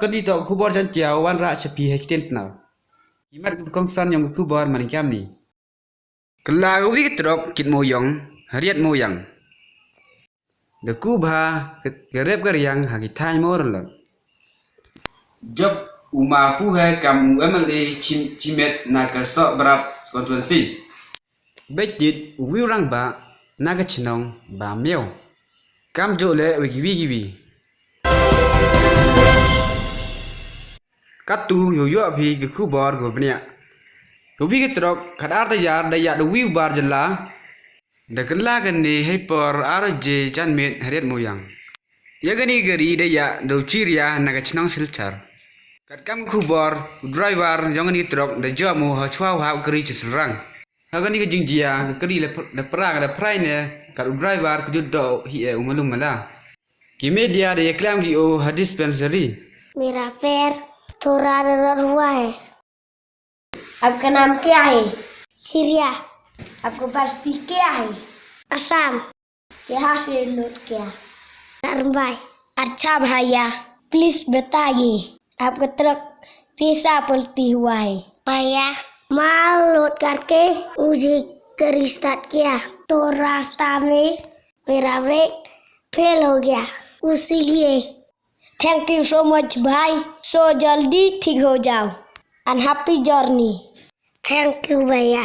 kedi to kubor jan tiaw wan ra chapi hekten na. Kimat kongsan yang kubor manikam ni. Kela wi trok kit moyong hariat moyang. De kubha gerep geriang hagi thai morla. Job uma pu hai kam MLA chimet na ka so brap constituency. Betit wirang ba naga chinong ba meo. Kam jole wigiwi. Katu yo phi ke kubor go bnia. Kuwi trok kadar tayar daya de wiu bar jela. De kela gani hyper RJ janmet hariat moyang. Yagani gari daya do chiria naga chinong silchar. Kat kam kubor driver jongani trok de jamu ha chwa ha kri chisrang. Hagani ke jingjia ke kri le pra le prai ne kat driver ke juddo hi e umalum mala. Ki media de klam ki o ha dispensary. मेरा पैर थोड़ा दर्द हुआ है। आपका नाम क्या है? सीरिया। आपको बस्ती क्या है? असम। यहाँ से लौट क्या? मुंबई। अच्छा भैया, प्लीज बताइए आपका ट्रक कैसा पलटी हुआ है? भैया, माल लोड करके मुझे गाड़ी स्टार्ट किया तो रास्ता में मेरा ब्रेक फेल हो गया, इसीलिए। थैंक यू सो मच भाई, सो जल्दी ठीक हो जाओ and happy journey. Thank you भैया।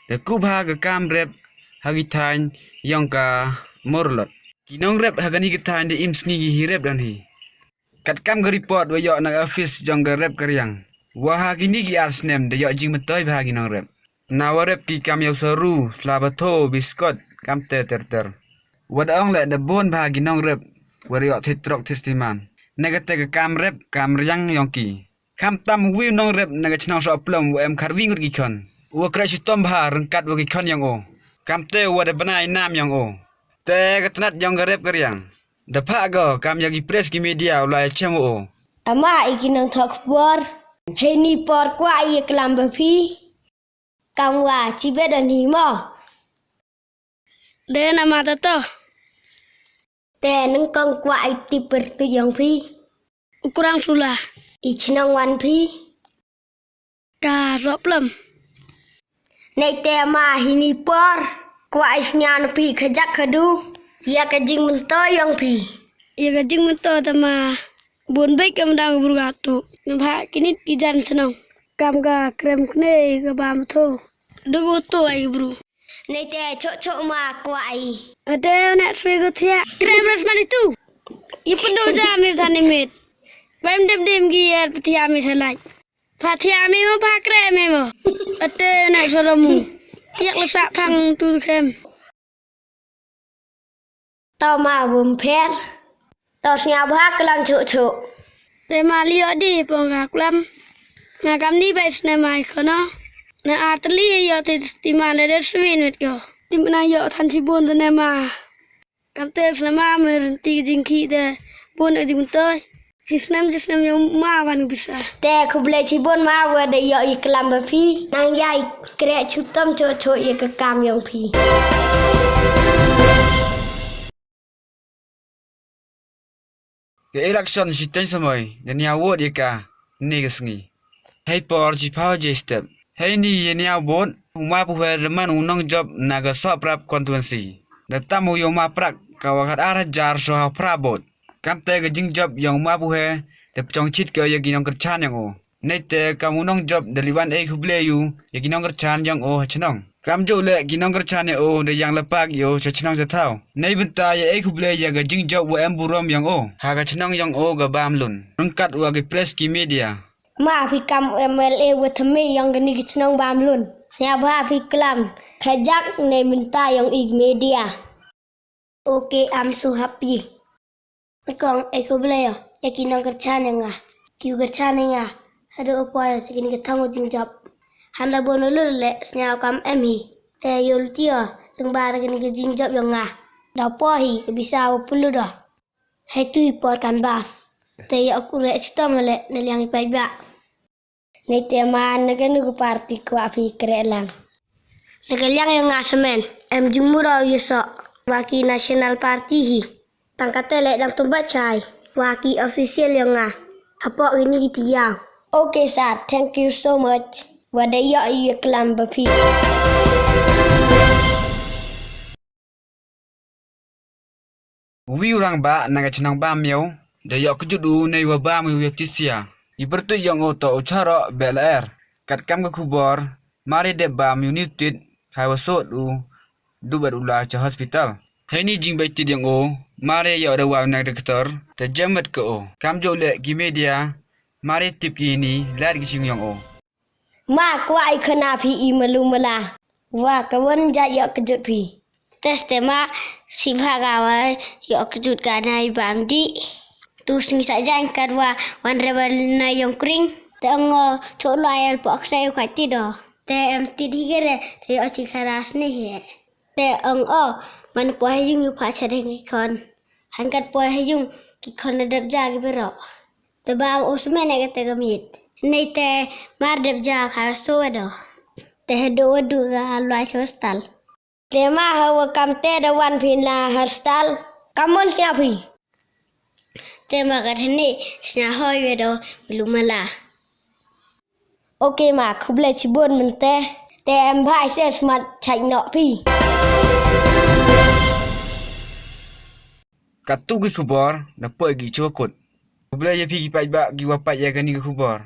De kubha ke kam rep hagi thain yong ka morlot. Kinong rep hagani ke thain de imsni hi rep dan hi. Kat kam ke report wa yo na office jong ke rep karyang. Wa hagini ki arsnem de yo jing metoy bha ginong rep. Na wa rep ki kam yo saru slabato biskot kam ter. Wa da ong le de bon bha ginong rep wa yo thitrok testiman. Negate ke kam rep kam ryang yong ki. Kam tam wi nong rep naga chnang so plom wa em kharwing ur gi khon. Wa kra chutom bha rengkat wa gi khon yang o. Kam te wa de banai nam yang o. Te katnat yang garep karyang. De pha go kam yagi press ki media ulai chem o. Ama ikinang thok por. Heni por kwa ye klam bafi. Kam wa chibe dan himo. De nama tato. Te nang kong kwa iti pertu yang fi. Kurang sulah. Ichnang wan fi. Ka roplem. Nei te ma hini por. Kwa isnyan fi khajak khadu. Ya kajing mento yang fi. Ya kajing mento tama. Bon baik kam dang burgatu. Nabha kinit kijan senang. Kam ga krem kne ga bam tho. Dugo to ai bru. Nei te chok ma kwa ai. Ada nak swego thia. Krem rasman itu. Ipun do ja me thane met. Bam dem gi er thia me salai. Pha thia me mo pha krem me mo. Ate nak soromu. Yak la sa phang tu krem. Tao ma bum pher. Tao nya bha klam chok. Te ma liyo di pong ga klam. Na kam ni bai sne mai khono. Na atli yo te timan de swin wet go. Timna yo than si bon de ma. Kam te sne ma mer ti jing khi de bon e dim toy. Sisnem yo ma wan bisa. Te khuble si bon ma wa de yo iklam ba phi. Nang yai kre chutam cho ye ka kam yong phi. Ke election si ten samoy de nya wot ye ka ni ke sngi. Hey por si power j step. Hey ni ye nya bon uma pu he man unong job naga so prap constituency. De tamu yo ma prak ka wa khat ar jar so ha pra bot. Kam te ke jing job yong ma pu he de chong chit ke ye ginong kerchan yang o. Nei te kam unong job de liwan e khuble yu ye ginong kerchan yang o chnong. Kam jo le ginong kerchan e o de yang lepak yo chnong sa thau. Nei benta ye e khuble ye ga jing job wa em burom yang o. Ha ga chnong yang o ga bam lun. Rengkat wa ge press ki media. Ma fi kam MLA wa thame yang gani chnong bam lun. Nya ba fi klam khajak nei minta yang ig media. Okay, I'm so happy. Kong ekobele ya yakinang kerchan nga kiu kerchan nga hado opoy sikini ketang jing job handa bono le snya kam emi te yol tia lengbar gini ke jing job yang nga da pohi bisa pulu dah hai tu por kan bas te ya aku re sta mele ne liang pai ba ne te man ne ke nu parti ko afi krelang ne ke liang yang nga semen em jumura yesa Waki National Party hi. Tangkata lek dang tempat cai. Waki official yang ngah. Apa ini gitu ya? Okay, sir. Thank you so much. Wada ya iya kelam bapi. Wi orang ba naga chenang ba miao. Da yok kejudu nei wa ba mu yotisia. Ibertu yang oto ucharo bel kat kam ke kubor. Mari de ba mu nitit. Kai wasot du berula ke hospital. Heni jing bai tid yang mari ya ada wa nak doktor. Terjamat ke Kam jo le ki media. Mari tip ini lar gi sing yang Ma kwa ai khana phi I malumala. Wa kawan ja ya kejut phi. Tes tema si bhagawa ya kejut kanai bamdi. Tu sing saja angkat wa wan rebel na yang kring. Tengo cho loyal pok sai khati do. Te em ti digere te o chi kharas ni he. Te man po hayung yu pha chare ki kon. Han kat po hayung ki kon dab ja gi bero. Te ba usme ne ke te gamit. Nei te mar dab ja kha so do. Te do ga loy hostal. Te ma hawa kam te da wan phin la hostal. Kamun sia phi. Te ma ka thani sna hoy we do lumala. Okay mà không lấy chỉ buồn mình te em phải sẽ mặt chạy nọ phi Katu gi kubor da po gi chokot. Kubla ya pi ki pai ba gi wa pai ya gani kubor.